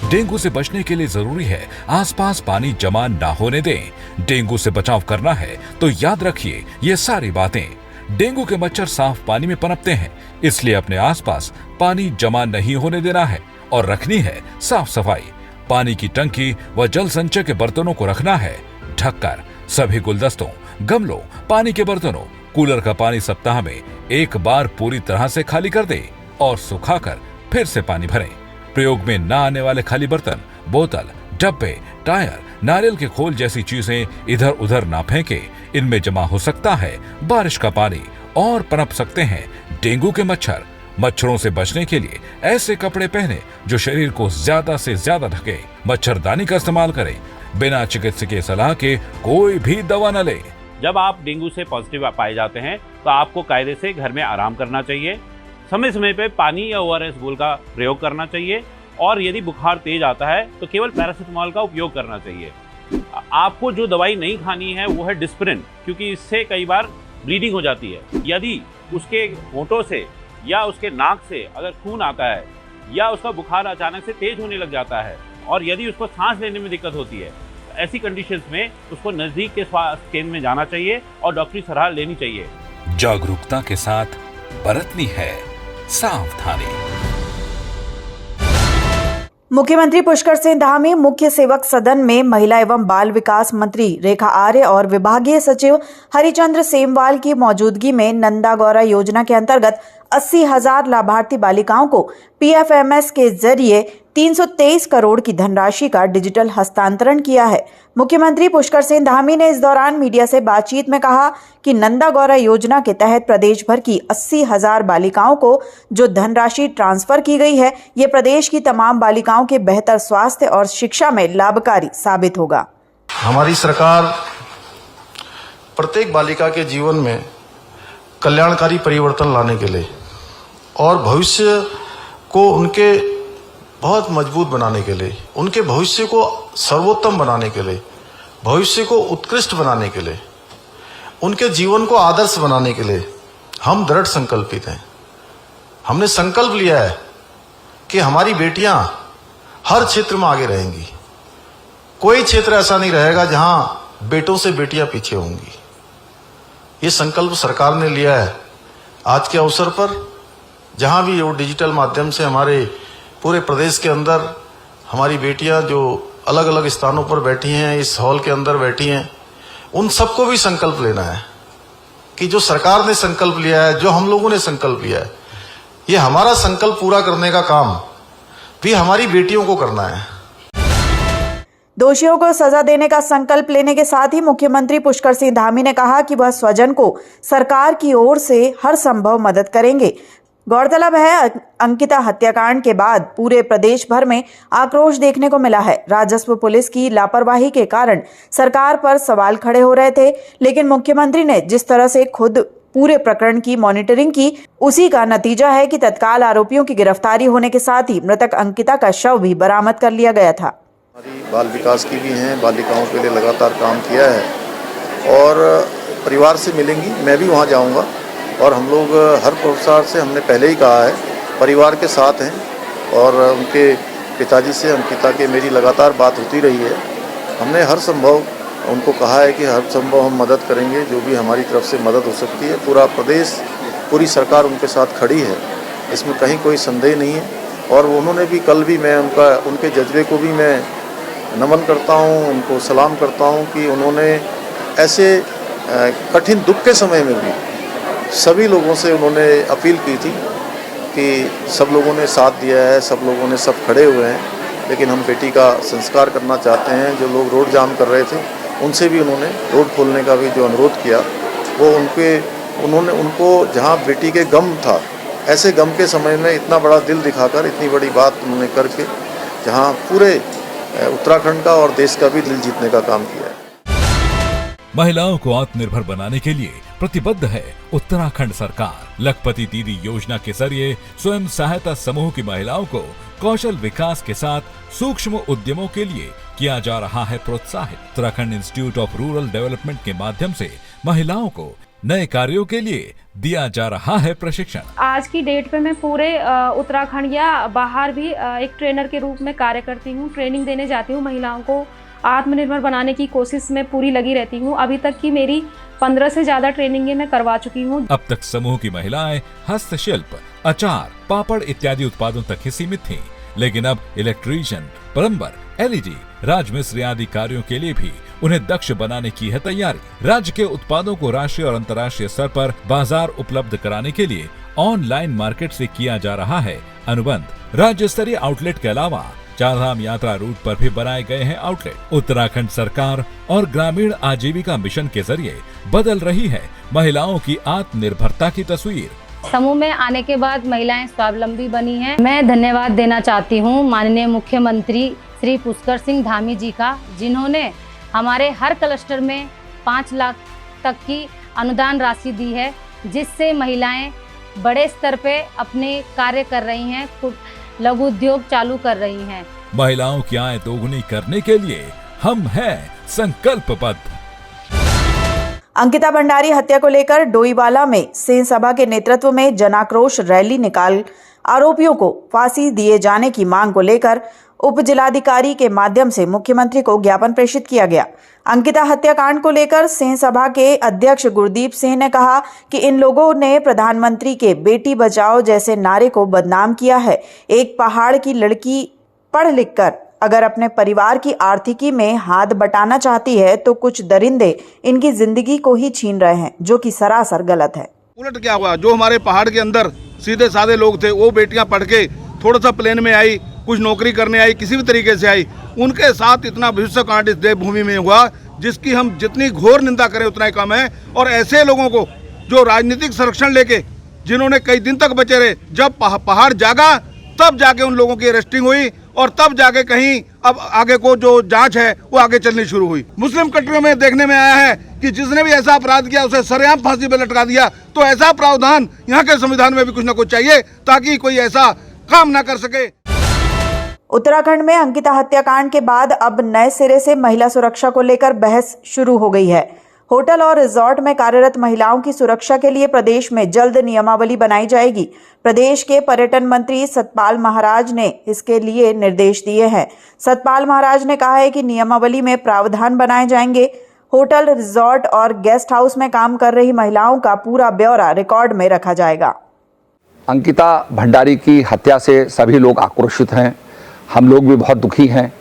Dengue से बचने के लिए जरूरी है आसपास पानी जमा ना होने दें। डेंगू से बचाव करना है तो याद रखिए ये सारी बातें। डेंगू के मच्छर साफ पानी में पनपते हैं, इसलिए अपने आसपास पानी जमा नहीं होने देना है और रखनी है साफ सफाई। पानी की टंकी व जल संचय के बर्तनों को रखना है ढककर। सभी गुलदस्तों, गमलों, पानी के बर्तनों, कूलर का पानी सप्ताह में एक बार पूरी तरह से खाली कर दें और सुखाकर फिर से पानी भरें। प्रयोग में न आने वाले खाली बर्तन, बोतल, डब्बे, टायर, नारियल के खोल जैसी चीजें इधर उधर ना फेंके। इनमें जमा हो सकता है बारिश का पानी और पनप सकते हैं डेंगू के मच्छर। मच्छरों से बचने के लिए ऐसे कपड़े पहने जो शरीर को ज्यादा से ज्यादा ढके। मच्छरदानी का इस्तेमाल करें। बिना चिकित्सकीय सलाह के कोई भी दवा न लें। जब आप डेंगू से पॉजिटिव पाए जाते हैं तो आपको कायदे से घर में आराम करना चाहिए। समय समय पे पानी या ORS घोल का प्रयोग करना चाहिए और यदि बुखार तेज आता है तो केवल पैरासीटामोल का उपयोग करना चाहिए। आपको जो दवाई नहीं खानी है वो है डिस्प्रिन, क्योंकि इससे कई बार ब्लीडिंग हो जाती है। यदि उसके होंठों से या उसके नाक से अगर खून आता है या उसका बुखार अचानक से तेज होने लग जाता है और यदि उसको सांस लेने में दिक्कत होती है, तो ऐसी कंडीशंस में उसको नजदीक के स्वास्थ्य केंद्र में जाना चाहिए और डॉक्टरी सलाह लेनी चाहिए। जागरूकता के साथ बरतनी है सावधानी। मुख्यमंत्री पुष्कर सिंह धामी, मुख्य सेवक सदन में महिला एवं बाल विकास मंत्री रेखा आर्य और विभागीय सचिव हरिचंद्र सेमवाल की मौजूदगी में नंदा गौरा योजना के अंतर्गत 80,000 लाभार्थी बालिकाओं को PFMS के जरिए 323 करोड़ की धनराशि का डिजिटल हस्तांतरण किया है। मुख्यमंत्री पुष्कर सिंह धामी ने इस दौरान मीडिया से बातचीत में कहा कि नंदा गौरा योजना के तहत प्रदेश भर की 80,000 बालिकाओं को जो धनराशि ट्रांसफर की गई है, ये प्रदेश की तमाम बालिकाओं के बेहतर स्वास्थ्य और शिक्षा में लाभकारी साबित होगा। हमारी सरकार प्रत्येक बालिका के जीवन में कल्याणकारी परिवर्तन लाने के लिए और भविष्य को उनके बहुत मजबूत बनाने के लिए, उनके भविष्य को सर्वोत्तम बनाने के लिए, भविष्य को उत्कृष्ट बनाने के लिए, उनके जीवन को आदर्श बनाने के लिए हम दृढ़ संकल्पित हैं। हमने संकल्प लिया है कि हमारी बेटियां हर क्षेत्र में आगे रहेंगी। कोई क्षेत्र ऐसा नहीं रहेगा जहां बेटों से बेटियां पीछे होंगी। ये संकल्प सरकार ने लिया है। आज के अवसर पर जहां भी वो डिजिटल माध्यम से हमारे पूरे प्रदेश के अंदर हमारी बेटियां जो अलग अलग स्थानों पर बैठी हैं, इस हॉल के अंदर बैठी हैं, उन सबको भी संकल्प लेना है कि जो सरकार ने संकल्प लिया है, जो हम लोगों ने संकल्प लिया है, ये हमारा संकल्प पूरा करने का काम भी हमारी बेटियों को करना है। दोषियों को सजा देने का संकल्प लेने के साथ ही मुख्यमंत्री पुष्कर सिंह धामी ने कहा कि वह स्वजन को सरकार की ओर से हर संभव मदद करेंगे। गौरतलब है, अंकिता हत्याकांड के बाद पूरे प्रदेश भर में आक्रोश देखने को मिला है। राजस्व पुलिस की लापरवाही के कारण सरकार पर सवाल खड़े हो रहे थे, लेकिन मुख्यमंत्री ने जिस तरह से खुद पूरे प्रकरण की मॉनिटरिंग की, उसी का नतीजा है कि तत्काल आरोपियों की गिरफ्तारी होने के साथ ही मृतक अंकिता का शव भी बरामद कर लिया गया था। हमारी बाल विकास की भी हैं, बालिकाओं के लिए लगातार काम किया है और परिवार से मिलेंगी। मैं भी वहाँ जाऊँगा और हम लोग हर प्रसार से हमने पहले ही कहा है परिवार के साथ हैं और उनके पिताजी से अंकिता के मेरी लगातार बात होती रही है। हमने हर संभव उनको कहा है कि हर संभव हम मदद करेंगे, जो भी हमारी तरफ से मदद हो सकती है। पूरा प्रदेश, पूरी सरकार उनके साथ खड़ी है, इसमें कहीं कोई संदेह नहीं है। और उन्होंने भी कल भी मैं उनके जज्बे को भी मैं नमन करता हूँ, उनको सलाम करता हूँ कि उन्होंने ऐसे कठिन दुख के समय में भी सभी लोगों से उन्होंने अपील की थी कि सब लोगों ने साथ दिया है, सब लोगों ने सब खड़े हुए हैं, लेकिन हम बेटी का संस्कार करना चाहते हैं। जो लोग रोड जाम कर रहे थे उनसे भी उन्होंने रोड खोलने का भी जो अनुरोध किया, वो उन्होंने उनको जहां बेटी के गम था, ऐसे गम के समय में इतना बड़ा दिल दिखाकर इतनी बड़ी बात उन्होंने करके जहां पूरे उत्तराखंड का और देश का भी दिल जीतने का काम किया है। महिलाओं को आत्मनिर्भर बनाने के लिए प्रतिबद्ध है उत्तराखंड सरकार। लखपति दीदी योजना के जरिए स्वयं सहायता समूह की महिलाओं को कौशल विकास के साथ सूक्ष्म उद्यमों के लिए किया जा रहा है प्रोत्साहित। Uttarakhand institute of rural development के माध्यम से महिलाओं को नए कार्यों के लिए दिया जा रहा है प्रशिक्षण। आज की डेट पे मैं पूरे उत्तराखंड या बाहर भी एक ट्रेनर के रूप में कार्य करती हूँ। ट्रेनिंग देने जाती हूँ, महिलाओं को आत्मनिर्भर बनाने की कोशिश में पूरी लगी रहती हूँ। अभी तक की मेरी 15 से ज्यादा ट्रेनिंगें मैं करवा चुकी हूँ। अब तक समूह की महिलाएं हस्तशिल्प, अचार, पापड़ इत्यादि उत्पादों तक ही सीमित थीं, लेकिन अब इलेक्ट्रीशियन, प्लम्बर, एलईडी, राजमिस्त्री आदि कार्यों के लिए भी उन्हें दक्ष बनाने की है तैयारी। राज्य के उत्पादों को राष्ट्रीय और अंतर्राष्ट्रीय स्तर पर बाजार उपलब्ध कराने के लिए ऑनलाइन मार्केट से किया जा रहा है अनुबंध। राज्य स्तरीय आउटलेट के अलावा चारधाम यात्रा रूट पर भी बनाए गए हैं आउटलेट। उत्तराखंड सरकार और ग्रामीण आजीविका मिशन के जरिए बदल रही है महिलाओं की आत्मनिर्भरता की तस्वीर। समूह में आने के बाद महिलाएं स्वावलंबी बनी हैं। मैं धन्यवाद देना चाहती हूं माननीय मुख्यमंत्री श्री पुष्कर सिंह धामी जी का, जिन्होंने हमारे हर क्लस्टर में 5 लाख तक की अनुदान राशि दी है, जिससे महिलाएं बड़े स्तर पे अपने कार्य कर रही हैं, लघु उद्योग चालू कर रही हैं। महिलाओं की आय दोगुनी करने के लिए हम हैं संकल्पबद्ध। अंकिता भंडारी हत्या को लेकर डोईवाला में सिंह सभा के नेतृत्व में जनाक्रोश रैली निकाल आरोपियों को फांसी दिए जाने की मांग को लेकर उप जिलाधिकारी के माध्यम से मुख्यमंत्री को ज्ञापन प्रेषित किया गया। अंकिता हत्याकांड को लेकर सिंह सभा के अध्यक्ष गुरदीप सिंह ने कहा कि इन लोगों ने प्रधानमंत्री के बेटी बचाओ जैसे नारे को बदनाम किया है। एक पहाड़ की लड़की पढ़ लिखकर अगर अपने परिवार की आर्थिकी में हाथ बटाना चाहती है तो कुछ दरिंदे इनकी जिंदगी को ही छीन रहे हैं, जो कि सरासर गलत है। उलट क्या हुआ, जो हमारे पहाड़ के अंदर सीधे साधे लोग थे, वो बेटियां पढ़ के थोड़ा सा प्लेन में आई, कुछ नौकरी करने आई, किसी भी तरीके से आई, उनके साथ इतना भविष्यकांड इस देवभूमि में हुआ जिसकी हम जितनी घोर निंदा करें उतना ही कम है। और ऐसे लोगों को जो राजनीतिक संरक्षण लेके जिन्होंने कई दिन तक बचे रहे, जब पहाड़ जागा तब जाके उन लोगों की अरेस्टिंग हुई और तब जाके कहीं अब आगे को जो जांच है वो आगे चलनी शुरू हुई। मुस्लिम कंट्रियों में देखने में आया है कि जिसने भी ऐसा अपराध किया उसे सरेआम फांसी पर लटका दिया। तो ऐसा प्रावधान यहाँ के संविधान में भी कुछ न कुछ चाहिए ताकि कोई ऐसा काम ना कर सके। उत्तराखंड में अंकिता हत्याकांड के बाद अब नए सिरे से महिला सुरक्षा को लेकर बहस शुरू हो गई है। होटल और रिजॉर्ट में कार्यरत महिलाओं की सुरक्षा के लिए प्रदेश में जल्द नियमावली बनाई जाएगी। प्रदेश के पर्यटन मंत्री सतपाल महाराज ने इसके लिए निर्देश दिए हैं। सतपाल महाराज ने कहा है कि नियमावली में प्रावधान बनाए जाएंगे। होटल, रिजॉर्ट और गेस्ट हाउस में काम कर रही महिलाओं का पूरा ब्यौरा रिकॉर्ड में रखा जाएगा। अंकिता भंडारी की हत्या से सभी लोग आक्रोशित हैं, हम लोग भी बहुत दुखी हैं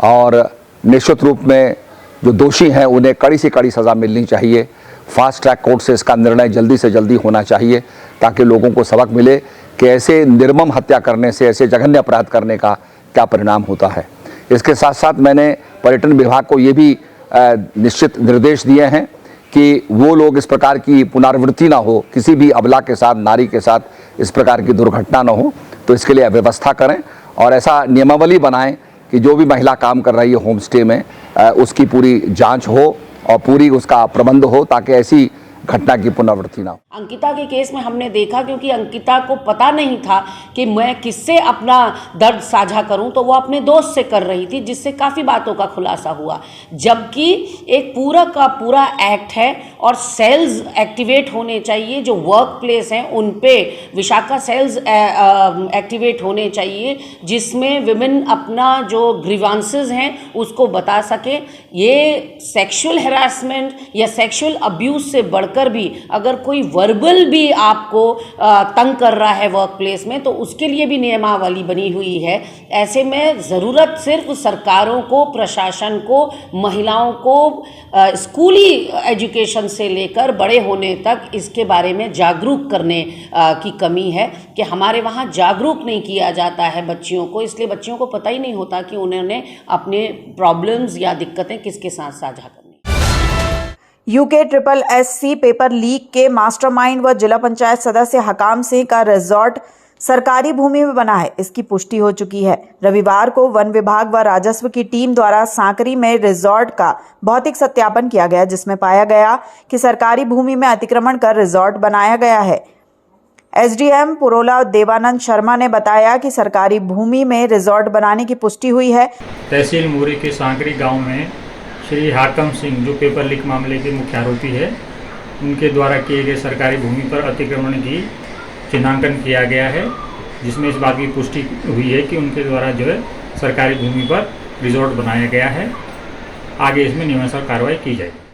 और निश्चित रूप में जो दोषी हैं उन्हें कड़ी से कड़ी सज़ा मिलनी चाहिए। फास्ट ट्रैक कोर्ट से इसका निर्णय जल्दी से जल्दी होना चाहिए ताकि लोगों को सबक मिले कि ऐसे निर्मम हत्या करने से, ऐसे जघन्य अपराध करने का क्या परिणाम होता है। इसके साथ साथ मैंने पर्यटन विभाग को ये भी निश्चित निर्देश दिए हैं कि वो लोग इस प्रकार की पुनरावृत्ति ना हो, किसी भी अबला के साथ, नारी के साथ इस प्रकार की दुर्घटना ना हो, तो इसके लिए व्यवस्था करें और ऐसा नियमावली बनाएं कि जो भी महिला काम कर रही है होम स्टे में उसकी पूरी जांच हो और पूरी उसका प्रबंध हो ताकि ऐसी घटना की पुनरावृत्ति ना हो। अंकिता के केस में हमने देखा, क्योंकि अंकिता को पता नहीं था कि मैं किससे अपना दर्द साझा करूं, तो वो अपने दोस्त से कर रही थी, जिससे काफ़ी बातों का खुलासा हुआ। जबकि एक पूरा का पूरा एक्ट है और सेल्स एक्टिवेट होने चाहिए, जो वर्क प्लेस हैं उन पे विशाखा सेल्स एक्टिवेट होने चाहिए, जिसमें विमेन अपना जो ग्रीवांसेस हैं उसको बता सके। ये सेक्सुअल हैरासमेंट या सेक्सुअल अब्यूज़ से बढ़कर भी अगर कोई वर्बल भी आपको तंग कर रहा है वर्क प्लेस में, तो उसके लिए भी नियमावली बनी हुई है। ऐसे में ज़रूरत सिर्फ सरकारों को, प्रशासन को, महिलाओं को स्कूली एजुकेशन से लेकर बड़े होने तक इसके बारे में जागरूक करने की कमी है कि हमारे वहाँ जागरूक नहीं किया जाता है बच्चियों को, इसलिए बच्चियों को पता ही नहीं होता कि उन्होंने अपने प्रॉब्लम्स या दिक्कतें किसके साथ साझा करनी। UKSSC पेपर लीक के मास्टरमाइंड व जिला पंचायत सदस्य हकाम सिंह का रिजॉर्ट सरकारी भूमि में बना है, इसकी पुष्टि हो चुकी है। रविवार को वन विभाग व राजस्व की टीम द्वारा सांकरी में रिजॉर्ट का भौतिक सत्यापन किया गया, जिसमें पाया गया कि सरकारी भूमि में अतिक्रमण कर रिजॉर्ट बनाया गया है। SDM पुरोला देवानंद शर्मा ने बताया कि सरकारी भूमि में रिजॉर्ट बनाने की पुष्टि हुई है। तहसील मुरी के सांकरी गांव में श्री हाकम सिंह, जो पेपर लीक मामले के मुख्य आरोपी है, उनके द्वारा किए गए सरकारी भूमि पर अतिक्रमण की चिन्हांकन किया गया है, जिसमें इस बात की पुष्टि हुई है कि उनके द्वारा जो है सरकारी भूमि पर रिजॉर्ट बनाया गया है। आगे इसमें नियमानुसार कार्रवाई की जाएगी।